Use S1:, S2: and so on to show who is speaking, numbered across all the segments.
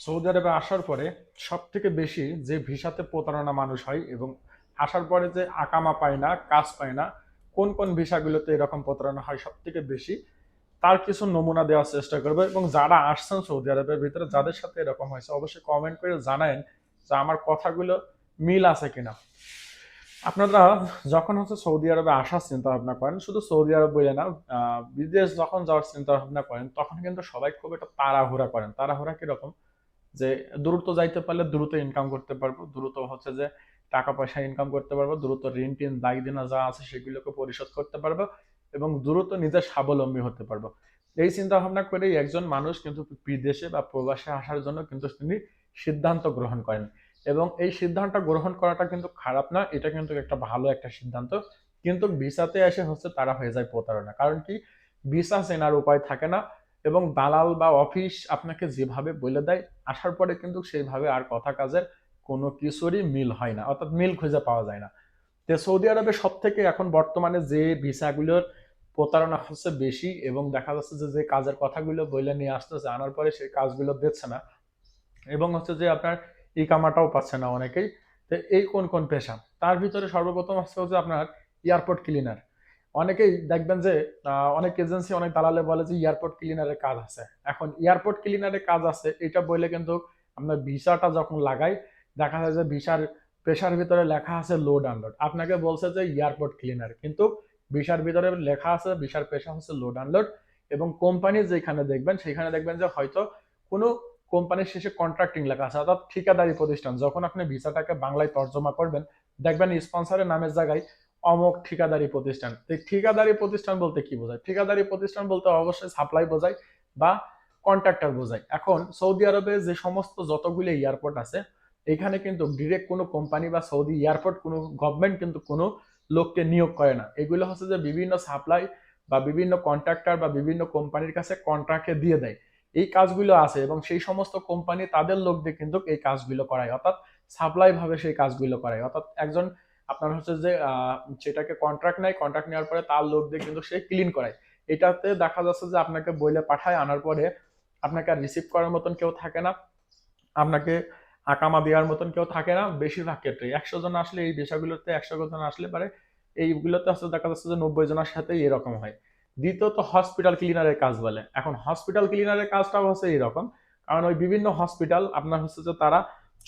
S1: Saudi আরবে আসার পরে সব থেকে বেশি যে ভিসাতে প্রতারণা মানুষ হয় এবং আসার পরে যে আকামা পায় না, কাজ পায় না, কোন কোন ভিসাগুলোতে এরকম প্রতারণা হয় সব থেকে বেশি, তার কিছু নমুনা দেওয়ার চেষ্টা করবে। এবং যারা আসছেন সৌদি আরবের ভিতরে, যাদের সাথে এরকম হয়েছে, অবশ্যই কমেন্ট করে জানায়েন যে আমার কথাগুলো মিল আছে কিনা। আপনারা যখন সৌদি আরবে আসার চিন্তা ভাবনা করেন, শুধু সৌদি আরব বলে না, বিদেশ যখন যাওয়ার চিন্তা ভাবনা করেন, তখন কিন্তু সবাই খুব একটা তাড়াহুড়া করেন। তাড়াহুড়া কিরকম? যে দ্রুত যাইতে পারলে দ্রুত ইনকাম করতে পারবো, দ্রুত যে টাকা পয়সা ইনকাম করতে পারবো, দ্রুত ঋণ টিন দায় দেনা যা আছে সেগুলোকে পরিশোধ করতে পারবো এবং দ্রুত নিজের স্বাবলম্বী হতে পারবো। এই চিন্তা ভাবনা করেই একজন মানুষ কিন্তু বিদেশে বা প্রবাসে আসার জন্য কিন্তু তিনি সিদ্ধান্ত গ্রহণ করেন। এবং এই সিদ্ধান্ত গ্রহণ করাটা কিন্তু খারাপ না, এটা কিন্তু একটা ভালো একটা সিদ্ধান্ত। কিন্তু ভিসাতে এসে তারা হয়ে যায় প্রতারণা। কারণ কি? ভিসা চেনার উপায় থাকে না এবং দালাল বা অফিস আপনাকে যেভাবে বলে দেয়, আসার পরে কিন্তু সেইভাবে আর কথা কাজের কোনো কিছুরই মিল হয় না, অর্থাৎ মিল খুঁজে পাওয়া যায় না। তো সৌদি আরবে সব থেকে এখন বর্তমানে যে ভিসাগুলোর প্রতারণা হচ্ছে বেশি এবং দেখা যাচ্ছে যে যে কাজের কথাগুলো বলে নিয়ে আসতেছে, আনার পরে সেই কাজগুলো দিচ্ছে না এবং যে আপনার ইকামাটাও পাচ্ছে না অনেকেই। তো এই কোন কোন পেশা? তার ভিতরে সর্বপ্রথম হচ্ছে আপনার এয়ারপোর্ট ক্লিনার। অনেকেই দেখবেন যে অনেক এজেন্সি, অনেক দালালে বলে যে এয়ারপোর্ট ক্লিনারের কাজ আছে। এখন এয়ারপোর্ট ক্লিনারের কাজ আছে এটা বললে কিন্তু আপনার ভিসাটা যখন লাগাই, দেখা যায় যে ভিসার পেশার ভিতরে লেখা আছে লোড আনলোড, আপনাকে বলছে যে এয়ারপোর্ট ক্লিনার, কিন্তু ভিসার ভিতরে লেখা আছে ভিসার পেশা হচ্ছে লোড আনলোড। এবং কোম্পানি যেখানে দেখবেন সেখানে দেখবেন যে হয়তো কোনো কোম্পানির শেষে কন্ট্রাক্টিং লেখা আছে, অর্থাৎ ঠিকাদারি প্রতিষ্ঠান। যখন আপনি ভিসাটাকে বাংলায় তর্জমা করবেন, দেখবেন স্পন্সরের নামের জায়গায় অমক ঠিকাদারি প্রতিষ্ঠান। তো ঠিকাদারি প্রতিষ্ঠান বলতে কি বোঝায়? ঠিকাদারি প্রতিষ্ঠান বলতে অবশ্যই সাপ্লাই বোঝায় বা কন্ট্রাক্টর বোঝায়। এখন সৌদি আরবে যে সমস্ত যতগুলো এয়ারপোর্ট আছে, এখানে কিন্তু ডিরেক্ট কোনো কোম্পানি বা সৌদি এয়ারপোর্ট কোনো গভর্নমেন্ট কিন্তু কোনো লোককে নিয়োগ করে না। এগুলো যে বিভিন্ন সাপ্লাই বা বিভিন্ন কন্ট্রাক্টর বা বিভিন্ন কোম্পানির কাছে কন্ট্রাক্টে দিয়ে দেয়। এই কাজগুলো আছে এবং সেই সমস্ত কোম্পানি তাদের লোক দিয়ে কিন্তু এই কাজগুলো করায়, অর্থাৎ সাপ্লাই ভাবে সেই কাজগুলো করায়। অর্থাৎ একজন আপনার যে সেটাকে কন্ট্রাক্ট নেয়, কন্ট্রাক্ট নেওয়ার পরে তার লোক দিয়ে কিন্তু সে ক্লিন করায়। এটাতে দেখা যাচ্ছে যে আপনাকে বইলে পাঠায়, আনার পরে আপনাকে আর রিসিভ করার মতন কেউ থাকে না, আপনাকে আকামা দেওয়ার মতন কেউ থাকে না। বেশিরভাগ ক্ষেত্রে 100 জন আসলে এই বিষয়গুলোতে, 100 জন আসলে পারে এইগুলোতে দেখা যাচ্ছে যে 90 জনের সাথে এরকম হয়। দ্বিতীয়ত হসপিটাল ক্লিনারের কাজ বলে। এখন হসপিটাল ক্লিনারের কাজটাও এরকম, কারণ ওই বিভিন্ন হসপিটাল আপনার যে তারা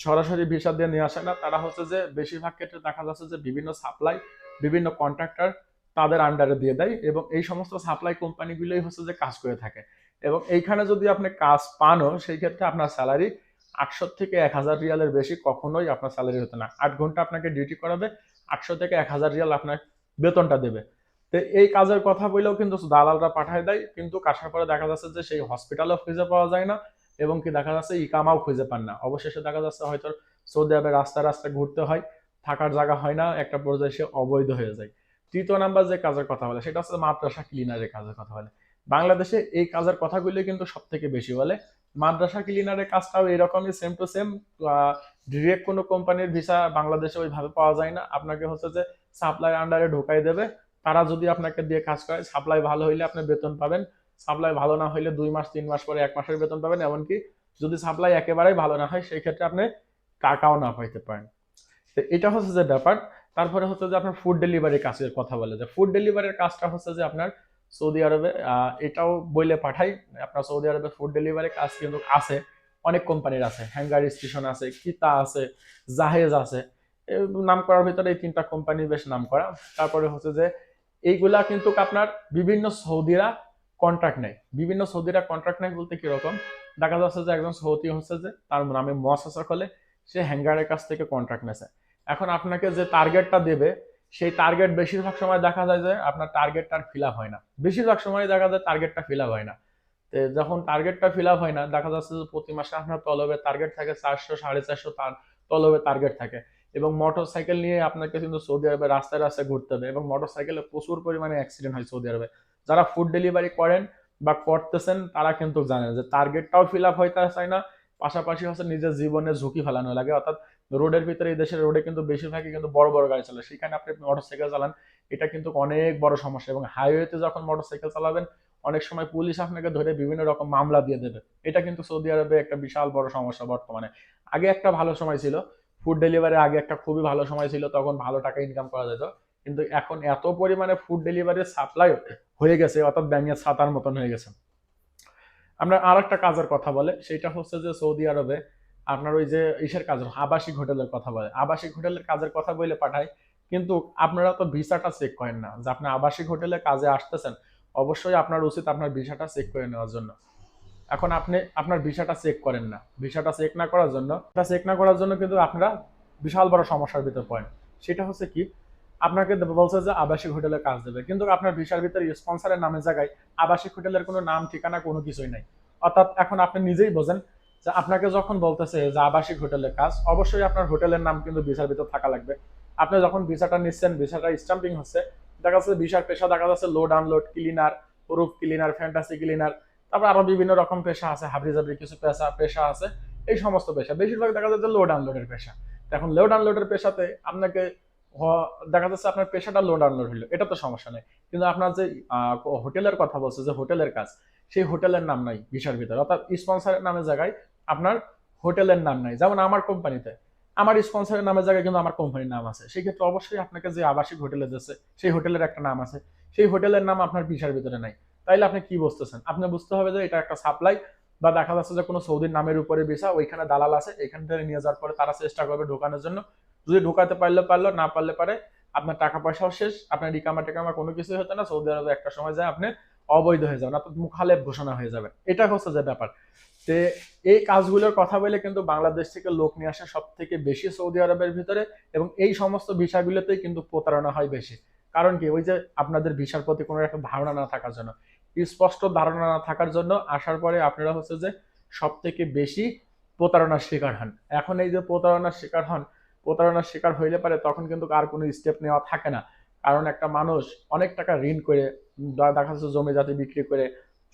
S1: সরাসরি ভিসা দিয়ে নিয়ে আসে না, তারা যে বেশিরভাগ ক্ষেত্রে দেখা যাচ্ছে যে বিভিন্ন সাপ্লাই, বিভিন্ন কন্ট্রাক্টর তাদের আন্ডারে দিয়ে দেয় এবং এই সমস্ত সাপ্লাই কোম্পানিগুলোই যে কাজ করে থাকে। এবং এইখানে যদি আপনি কাজ পানও, সেই ক্ষেত্রে আপনার স্যালারি 800 থেকে 1000 রিয়ালের বেশি কখনোই আপনার স্যালারি হতো না। 8 ঘন্টা আপনাকে ডিউটি করাবে, 800 থেকে 1000 রিয়াল আপনার বেতনটা দেবে। তো এই কাজের কথা বললেও কিন্তু দালালরা পাঠায় দেয়, কিন্তু আসার পরে দেখা যাচ্ছে যে সেই হসপিটালও খুঁজে পাওয়া যায় না এবং কি দেখা যাচ্ছে ইকামাও খুঁজে পান না। অবশেষে দেখা যাচ্ছে হয়তো সৌদি আরবে রাস্তায় রাস্তায় ঘুরতে হয়, থাকার জায়গা হয় না, একটা পর্যায়ে সে অবৈধ হয়ে যায়। তৃতীয় নাম্বার যে কাজের কথা বলে সেটা হচ্ছে মাদ্রাসা ক্লিনারের কাজের কথা বলে। বাংলাদেশে এই কাজের কথাগুলো কিন্তু সব থেকে বেশি বলে। মাদ্রাসা ক্লিনারের কাজটাও এরকমই, সেম টু সেম। ডিরেক্ট কোনো কোম্পানির ভিসা বাংলাদেশে ওইভাবে পাওয়া যায় না, আপনাকে যে সাপ্লাই আন্ডারে ঢোকাই দেবে। তারা যদি আপনাকে দিয়ে কাজ করে, সাপ্লাই ভালো হইলে আপনি বেতন পাবেন, সাপ্লাই ভালো না হইলে 2 মাস 3 মাস পরে 1 মাসের বেতন পাবেন। এমনকি যদি সাপ্লাই একেবারেই ভালো না হয়, সেই ক্ষেত্রে আপনি টাকাও না পাইতে পারেন। তো এটা যে ব্যাপার। তারপরে যে আপনার ফুড ডেলিভারি কাজের কথা বলে, যে ফুড ডেলিভারির কাজটা যে আপনার সৌদি আরবে এটাও বইলে পাঠাই। আপনার সৌদি আরবে ফুড ডেলিভারি কাজ কিন্তু আছে, অনেক কোম্পানির আছে। হ্যাঙ্গার স্টেশন আছে, কিতা আছে, জাহেজ আছে। নাম করার ভিতরে এই 3টা কোম্পানি বেশ নাম করা। তারপরে যে এইগুলা কিন্তু আপনার বিভিন্ন সৌদিরা কন্ট্রাক্ট নেয়। বিভিন্ন সৌদিরা কন্ট্রাক্ট নেয় বলতে কিরকম? দেখা যাচ্ছে যে একজন সৌদি যে তার নামে মহাসাসা খোলে, সে হ্যাঙ্গারের কাছ থেকে কন্ট্রাক্ট নেছে। এখন আপনাকে যে টার্গেটটা দেবে, সেই টার্গেট বেশিরভাগ সময় দেখা যায় যে আপনার টার্গেটটা ফিল আপ হয় না। বেশিরভাগ সময় দেখা যায় টার্গেটটা ফিল আপ হয় না। তো যখন টার্গেটটা ফিল আপ হয় না, দেখা যাচ্ছে যে প্রতি মাসে আপনার তলবের টার্গেট থাকে 400 450 তলবের টার্গেট থাকে। এবং মোটর সাইকেল নিয়ে আপনাকে কিন্তু সৌদি আরবে রাস্তায় রাস্তায় ঘুরতে হবে এবং মোটর সাইকেলে প্রচুর পরিমাণে অ্যাক্সিডেন্ট হয় সৌদি আরবে। যারা ফুড ডেলিভারি করেন বা করতেছেন তারা কিন্তু জানেন যে টার্গেটটাও ফিল আপ হইতে চায় না, পাশাপাশি নিজের জীবনের ঝুঁকি ফেলানো লাগে। অর্থাৎ রোডের ভিতরে, এই দেশের রোডে কিন্তু বেশিরভাগই কিন্তু বড় বড় গাড়ি চলে, সেখানে আপনি মোটরসাইকেল চালান, এটা কিন্তু অনেক বড় সমস্যা। এবং হাইওয়েতে যখন মোটরসাইকেল চালাবেন, অনেক সময় পুলিশ আপনাকে ধরে বিভিন্ন রকম মামলা দিয়ে দেবে। এটা কিন্তু সৌদি আরবে একটা বিশাল বড় সমস্যা বর্তমানে। আগে একটা ভালো সময় ছিল, ফুড ডেলিভারি আগে একটা খুবই ভালো সময় ছিল, তখন ভালো টাকা ইনকাম করা যেত। কিন্তু এখন এত পরিমাণে ফুড ডেলিভারির সাপ্লাই হয়ে গেছে, অর্থাৎ ব্যাঙের ছাতার মতন হয়ে গেছে। আমরা আর একটা কাজের কথা বলে, সেটা হচ্ছে যে সৌদি আরবে আপনার ওই যে ইসের কাজ, আবাসিক হোটেলের কথা বলে, আবাসিক হোটেলের কাজের কথা বলে পাঠায়। কিন্তু আপনারা তো ভিসাটা চেক করেন না যে আপনি আবাসিক হোটেলে কাজে আসতেছেন। অবশ্যই আপনার উচিত আপনার ভিসাটা চেক করে নেওয়ার জন্য। এখন আপনি আপনার ভিসাটা চেক করেন না, ভিসাটা চেক না করার জন্য, কিন্তু আপনারা বিশাল বড় সমস্যার ভিতর পড়েন। সেটা হচ্ছে কি, আপনাকে বলছে যে আবাসিক হোটেলে কাজ দেবে, কিন্তু আপনার ভিসার ভিতরে স্পন্সরের নামের জায়গায় আবাসিক হোটেলের কোনো নাম ঠিকানা কোনো কিছুই নাই। অর্থাৎ এখন আপনি নিজেই বোঝেন যে আপনাকে যখন বলতেছে যে আবাসিক হোটেলের কাজ, অবশ্যই আপনার হোটেলের নাম কিন্তু ভিসার ভিতর থাকা লাগবে। আপনি যখন ভিসাটা নিচ্ছেন, ভিসাটা স্টাম্পিং হচ্ছে, দেখা যাচ্ছে ভিসার পেশা দেখা যাচ্ছে load unload cleaner, proof cleaner, fantasy cleaner, তারপর আরো বিভিন্ন রকম পেশা আছে, হাবড়ি জাবড়ি কিছু পেশা আছে। এই সমস্ত পেশা বেশিরভাগ দেখা যাচ্ছে লোড আনলোডের পেশা। এখন লোড আনলোডের পেশাতে আপনাকে দেখা যাচ্ছে আপনার পেশাটা লোড আনলোড হলো, এটা তো সমস্যা নেই। কিন্তু আপনার যে হোটেলের কথা বলছে, যে হোটেলের কাজ, সেই হোটেলের নাম নাই ভিসার ভিতরে, অর্থাৎ স্পন্সরের নামের জায়গায় আপনার হোটেলের নাম নাই। যেমন আমার কোম্পানিতে আমার স্পন্সরের নামের জায়গায় কিন্তু আমার কোম্পানির নাম আছে, সেই ক্ষেত্রে অবশ্যই আপনাকে যে আবাসিক হোটেলে দিচ্ছে সেই হোটেলের একটা নাম আছে, সেই হোটেলের নাম আপনার ভিসার ভিতরে নাই। তাইলে আপনি কি বুঝতেছেন? আপনি বুঝতে হবে যে এটা একটা সাপ্লাই, বা দেখা যাচ্ছে যে কোনো সৌদির নামের উপরে ভিসা, ওইখানে দালাল আছে, এখান থেকে নিয়ে যাওয়ার পরে তারা চেষ্টা করবে ঢোকানোর জন্য। যদি ঢোকাতে পারলো, না পারলে পারে আপনার টাকা পয়সাও শেষ, আপনার রিকামা টেকামা কোনো কিছুই হতো না। সৌদি আরবে একটা সময় যায় আপনি অবৈধ হয়ে যাবেন, অর্থাৎ মুখালেব ঘোষণা হয়ে যাবে। এটা হচ্ছে যে ব্যাপার। তো এই কাজগুলোর কথা বলে কিন্তু বাংলাদেশ থেকে লোক নিয়ে আসে সব থেকে বেশি সৌদি আরবের ভিতরে, এবং এই সমস্ত বিষয়গুলোতেই কিন্তু প্রতারণা হয় বেশি। কারণ কি, ওই যে আপনাদের ভিসার প্রতি কোনো একটা ধারণা না থাকার জন্য, স্পষ্ট ধারণা না থাকার জন্য আসার পরে আপনারা হচ্ছে যে সব থেকে বেশি প্রতারণার শিকার হন। এখন এই যে প্রতারণার শিকার হইলে পারে তখন কিন্তু আর কোনো স্টেপ নেওয়া থাকে না। কারণ একটা মানুষ অনেক টাকা ঋণ করে, দেখা যাচ্ছে জমি জাতি বিক্রি করে,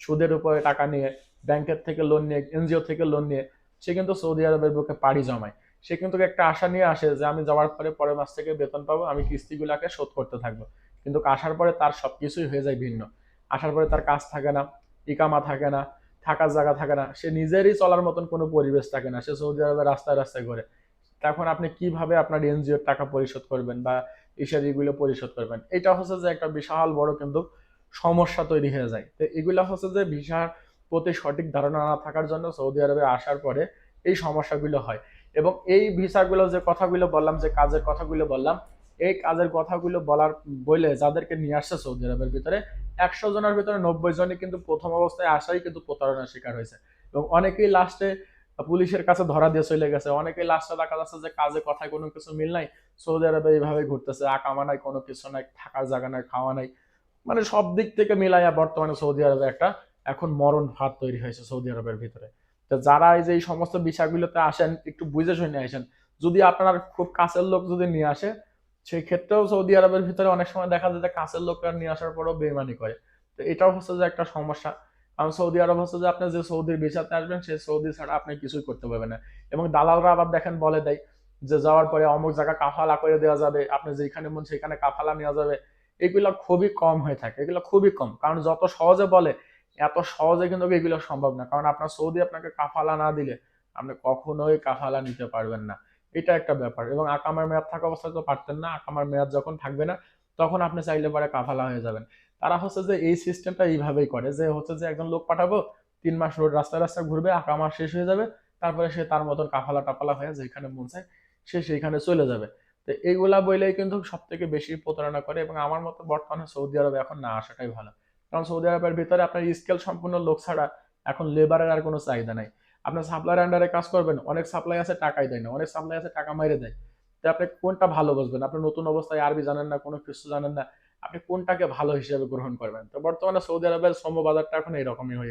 S1: সুদের উপরে টাকা নিয়ে, ব্যাংকের থেকে লোন নিয়ে, এনজিও থেকে লোন নিয়ে সে কিন্তু সৌদি আরবের বুকে পাড়ি জমায়। সে কিন্তু একটা আশা নিয়ে আসে যে আমি যাওয়ার পরে পরের মাস থেকে বেতন পাবো, আমি কিস্তিগুলাকে শোধ করতে থাকবো। কিন্তু আসার পরে তার সবকিছুই হয়ে যায় ভিন্ন। আসার পরে তার কাজ থাকে না, ইকামা থাকে না, থাকার জায়গা থাকে না, সে নিজেরই চলার মতন কোনো পরিবেশ থাকে না, সে সৌদি আরবের রাস্তায় রাস্তায় ঘুরে। তখন আপনি কিভাবে আপনার এনজিওর টাকা পরিশোধ করবেন বা ইত্যাদিগুলো পরিশোধ করবেন? এটা হচ্ছে যে একটা বিশাল বড় কিন্তু সমস্যা তৈরি হয়ে যায়। তো এগুলা হচ্ছে যে ভিসার প্রতি সঠিক ধারণা না থাকার জন্য সৌদি আরবে আসার পরে এই সমস্যাগুলো হয়। এবং এই ভিসাগুলো যে কথাগুলো বললাম, যে কাজের কথাগুলো বললাম, এই কাজের কথাগুলো বলে যাদেরকে নিয়ে আসছে সৌদি আরবের ভিতরে, 100 জনের ভিতরে 90 জনই কিন্তু প্রথম অবস্থায় আসাই কিন্তু প্রতারণার শিকার হয়েছে। এবং অনেকেই লাস্টে পুলিশের কাছে ধরা দিয়ে চলে গেছে। অনেকেই লাস্টে দেখা যাচ্ছে যে কাজে কথায় কোনো কিছু মিল নাই, সৌদি আরবে এইভাবে ঘুরতেছে, আকামা নাই, কোনো কিছু নাই, থাকার জায়গা নাই, খাওয়া নাই, মানে সব দিক থেকে মিলাইয়া বর্তমানে সৌদি আরবে একটা এখন মরণ ফাঁদ তৈরি হয়েছে সৌদি আরবের ভিতরে। তো যারা এই যে এই সমস্ত বিষয়গুলোতে আসেন, একটু বুঝে শুনে আসেন। যদি আপনার খুব কাছের লোক যদি নিয়ে আসে, সেই ক্ষেত্রেও সৌদি আরবের ভিতরে অনেক সময় দেখা যায় যে কাছের লোকরা নিয়ে আসার পরেও বেইমানি করে। তো এটাও হচ্ছে যে একটা সমস্যা। কারণ সৌদি আরব হচ্ছে যে আপনি যে সৌদির ভিসাতে আসবেন, সেই সৌদি ছাড়া আপনি কিছুই করতে পারবেন না। এবং দালালরা আবার দেখেন বলে দেয় যে যাওয়ার পরে অমুক জায়গা কাফালা করে দেওয়া যাবে, আপনি যেখানে মন সেখানে কাফালা নেওয়া যাবে। এগুলো খুবই কম হয়ে থাকে, এগুলো খুবই কম। কারণ যত সহজে বলে, এত সহজে কিন্তু এগুলো সম্ভব না। কারণ আপনার সৌদি আপনাকে কাফালা না দিলে আপনি কখনোই কাফালা নিতে পারবেন না। এটা একটা ব্যাপার। এবং আকামার মেয়াদ থাকা অবস্থায় তো পারতেন না, আকামার মেয়াদ যখন থাকবে না তখন আপনি চাইলে পরে কাফালা হয়ে যাবেন। তারা হচ্ছে যে এই সিস্টেমটা এইভাবেই করে, যে হচ্ছে যে একজন লোক পাঠাবো, 3 মাস রোড রাস্তায় রাস্তায় ঘুরবে, আকামা শেষ হয়ে যাবে, তারপরে সে তার মতন কাফালা টাফালা হয়ে যেখানে মন চায় সে সেইখানে চলে যাবে। তো এইগুলা বইলেই কিন্তু সব থেকে বেশি প্রতারণা করে। এবং আমার মতো বর্তমানে সৌদি আরবে এখন না আসাটাই ভালো। কারণ সৌদি আরবের ভিতরে আপনার স্কেল সম্পূর্ণ লোক ছাড়া এখন লেবারের আর কোনো চাহিদা নাই। আপনার সাপ্লাইয়ের আন্ডারে কাজ করবেন, অনেক সাপ্লাই আছে টাকাই দেয় না, অনেক সাপ্লাই আছে টাকা মাইরে দেয়। তো আপনি কোনটা ভালো বুঝবেন? আপনি নতুন অবস্থায় আরবি জানেন না, কোনো কিছু জানেন না, আপনি কোনটাকে ভালো হিসেবে গ্রহণ করবেন? তো বর্তমানে সৌদি আরবের শ্রম বাজারটা এখন এইরকমই হয়ে গেছে।